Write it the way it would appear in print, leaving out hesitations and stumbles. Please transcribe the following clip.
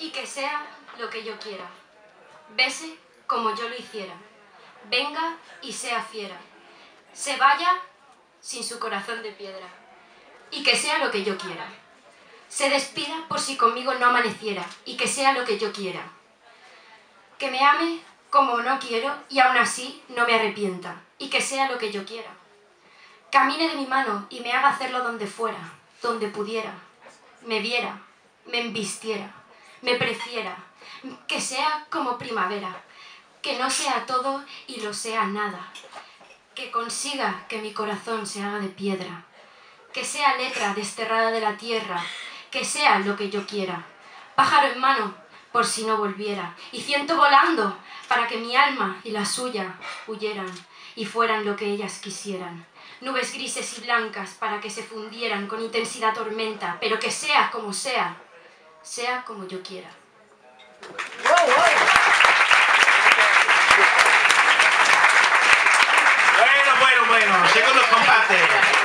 y que sea lo que yo quiera. Bese como yo lo hiciera. Venga y sea fiera. Se vaya sin su corazón de piedra. Y que sea lo que yo quiera. Se despida por si conmigo no amaneciera. Y que sea lo que yo quiera. Que me ame como no quiero y aún así no me arrepienta. Y que sea lo que yo quiera. Camine de mi mano y me haga hacerlo donde fuera, donde pudiera. Me viera, me embistiera, me prefiera. Que sea como primavera. Que no sea todo y lo sea nada. Que consiga que mi corazón se haga de piedra. Que sea letra desterrada de la tierra. Que sea lo que yo quiera. Pájaro en mano, por si no volviera. Y ciento volando, para que mi alma y la suya huyeran y fueran lo que ellas quisieran. Nubes grises y blancas para que se fundieran con intensidad tormenta. Pero que sea como sea yo quiera. Bueno, segundo comparte.